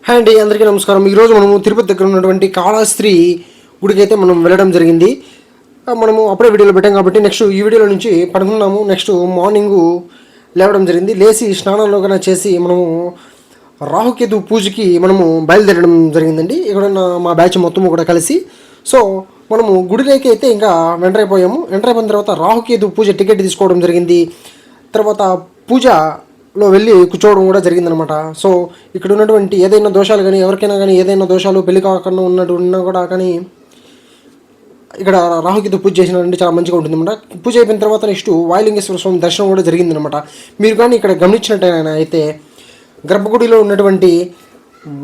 Hi అండి, అందరికీ నమస్కారం. ఈరోజు మనము తిరుపతి దగ్గర ఉన్నటువంటి కాళహస్తి గుడికి అయితే మనం వెళ్ళడం జరిగింది. మనము అప్పుడే వీడియోలో పెట్టాం కాబట్టి నెక్స్ట్ ఈ వీడియోలో నుంచి పడుకున్నాము. నెక్స్ట్ మార్నింగు లేవడం జరిగింది. లేచి స్నానంలో కన్నా చేసి మనము రాహుకేతు పూజకి మనము బయలుదేరడం జరిగిందండి. ఇక్కడ మా బ్యాచ్ మొత్తము కూడా కలిసి. సో మనము గుడిలోకి అయితే ఇంకా ఎంటర్ అయిపోయాము. ఎంటర్ అయిపోయిన తర్వాత రాహుకేతు పూజ టికెట్ తీసుకోవడం జరిగింది. తర్వాత పూజలో వెళ్ళి కూర్చోవడం కూడా జరిగిందనమాట. సో ఇక్కడ ఉన్నటువంటి ఏదైనా దోషాలు కానీ ఎవరికైనా కానీ ఏదైనా దోషాలు పెళ్లి కాకుండా ఉన్నా కూడా కానీ ఇక్కడ రాహుకేతు పూజ చేసినారంటే చాలా మంచిగా ఉంటుందన్నమాట. పూజ అయిపోయిన తర్వాత నెక్స్ట్ వాయులింగేశ్వర స్వామి దర్శనం కూడా జరిగిందనమాట. మీరు కానీ ఇక్కడ గమనించినట్టయినా అయితే గర్భగుడిలో ఉన్నటువంటి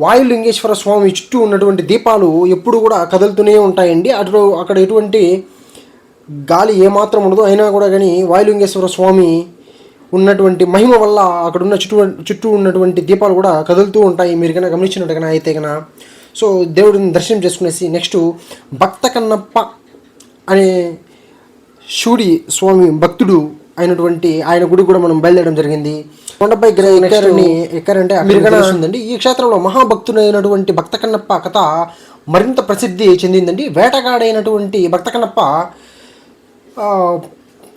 వాయులింగేశ్వర స్వామి చుట్టూ ఉన్నటువంటి దీపాలు ఎప్పుడు కూడా కదులుతూనే ఉంటాయండి. అక్కడ ఎటువంటి గాలి ఏమాత్రం ఉండదు. అయినా కూడా కానీ వాయులింగేశ్వర స్వామి ఉన్నటువంటి మహిమ వల్ల అక్కడున్న చుట్టూ ఉన్నటువంటి దీపాలు కూడా కదులుతూ ఉంటాయి. మీరు కన్నా గమనించినట్టుగా అయితే కన్నా. సో దేవుడిని దర్శనం చేసుకునేసి నెక్స్ట్ భక్త కన్నప్ప అనే శివుడి స్వామి భక్తుడు అయినటువంటి ఆయన గుడి కూడా మనం బయలుదేరడం జరిగింది. కొండపై ఎక్కారంటే మీరు కనిపిస్తుందండి. ఈ క్షేత్రంలో మహాభక్తుడైనటువంటి భక్త కన్నప్ప కథ మరింత ప్రసిద్ధి చెందిందండి. వేటగాడైనటువంటి భక్త కన్నప్ప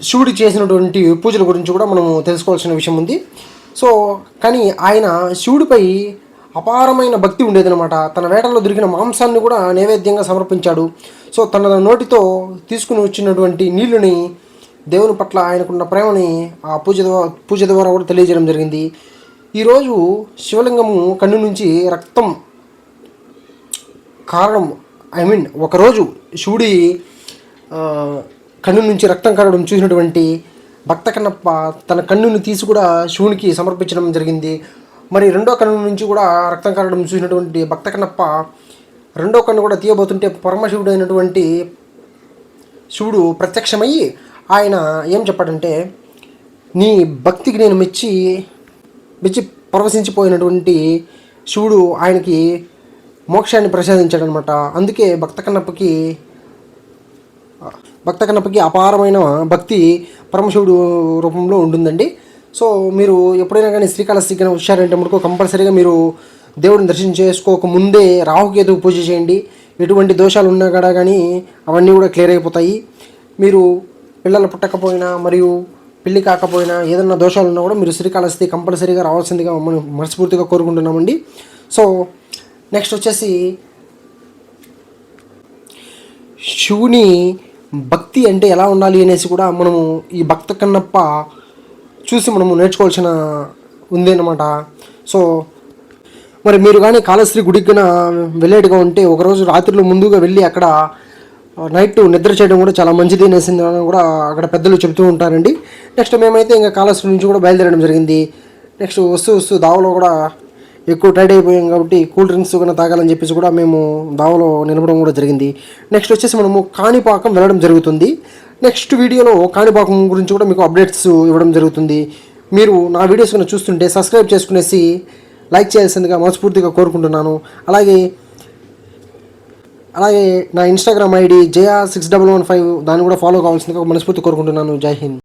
శివుడి చేసినటువంటి పూజల గురించి కూడా మనము తెలుసుకోవాల్సిన విషయం ఉంది. సో కానీ ఆయన శివుడిపై అపారమైన భక్తి ఉండేదన్నమాట. తన వేటలో దొరికిన మాంసాన్ని కూడా నైవేద్యంగా సమర్పించాడు. సో తన నోటితో తీసుకుని వచ్చినటువంటి నీళ్ళని దేవుని పట్ల ఆయనకున్న ప్రేమని ఆ పూజ ద్వారా కూడా తెలియజేయడం జరిగింది. ఈరోజు శివలింగము కన్ను నుంచి రక్తం కారణం ఒకరోజు శివుడి కన్ను నుంచి రక్తం కారడం చూసినటువంటి భక్త కన్నప్ప తన కన్నుని తీసి కూడా శివునికి సమర్పించడం జరిగింది. మరి రెండో కన్ను నుంచి కూడా రక్తం కారడం చూసినటువంటి భక్త కన్నప్ప రెండో కన్ను కూడా తీయబోతుంటే పరమశివుడు అయినటువంటి శివుడు ప్రత్యక్షమయ్యి ఆయన ఏం చెప్పాడంటే, నీ భక్తికి నేను మెచ్చి పరవశించిపోయినటువంటి శివుడు ఆయనకి మోక్షాన్ని ప్రసాదించాడనమాట. అందుకే భక్త కన్నప్పకి అపారమైన భక్తి పరమశివుడు రూపంలో ఉంటుందండి. సో మీరు ఎప్పుడైనా కానీ శ్రీకాళహస్తికి కానీ వచ్చారంటే మటుకు కంపల్సరీగా మీరు దేవుడిని దర్శనం చేసుకోక ముందే రాహుకేతు పూజ చేయండి. ఎటువంటి దోషాలు ఉన్నా కూడా కానీ అవన్నీ కూడా క్లియర్ అయిపోతాయి. మీరు పిల్లలు పుట్టకపోయినా మరియు పెళ్ళి కాకపోయినా ఏదైనా దోషాలు ఉన్నా కూడా మీరు శ్రీకాళహస్తి కంపల్సరీగా రావాల్సిందిగా మనం మనస్ఫూర్తిగా కోరుకుంటున్నామండి. సో నెక్స్ట్ వచ్చేసి శివుని భక్తి అంటే ఎలా ఉండాలి అనేసి కూడా మనము ఈ భక్త కన్నప్ప చూసి మనము నేర్చుకోవాల్సిన ఉందన్నమాట. సో మరి మీరు కానీ కాళహస్తి గుడికి వెళ్ళేట్టుగా ఉంటే ఒకరోజు రాత్రిలో ముందుగా వెళ్ళి అక్కడ నైట్ నిద్ర చేయడం కూడా చాలా మంచిది అనేసి కూడా అక్కడ పెద్దలు చెబుతూ ఉంటారండి. నెక్స్ట్ మేమైతే ఇంకా కాళహస్తి నుంచి కూడా బయలుదేరడం జరిగింది. నెక్స్ట్ వస్తూ దావలో కూడా ఎక్కువ టైడ్ అయిపోయాం కాబట్టి కూల్ డ్రింక్స్ కన్నా తాగాలని చెప్పేసి కూడా మేము దావలో నిలబడడం కూడా జరిగింది. నెక్స్ట్ వచ్చేసి మనము కాణిపాకం వెళ్ళడం జరుగుతుంది. నెక్స్ట్ వీడియోలో కాణిపాకం గురించి కూడా మీకు అప్డేట్స్ ఇవ్వడం జరుగుతుంది. మీరు నా వీడియోస్ కన్నా చూస్తుంటే సబ్స్క్రైబ్ చేసుకునేసి లైక్ చేయాల్సిందిగా మనస్ఫూర్తిగా కోరుకుంటున్నాను. అలాగే నా ఇన్స్టాగ్రామ్ ఐడి JR6115 దాన్ని కూడా ఫాలో కావాల్సిందిగా మనస్ఫూర్తి కోరుకుంటున్నాను. జై హింద్.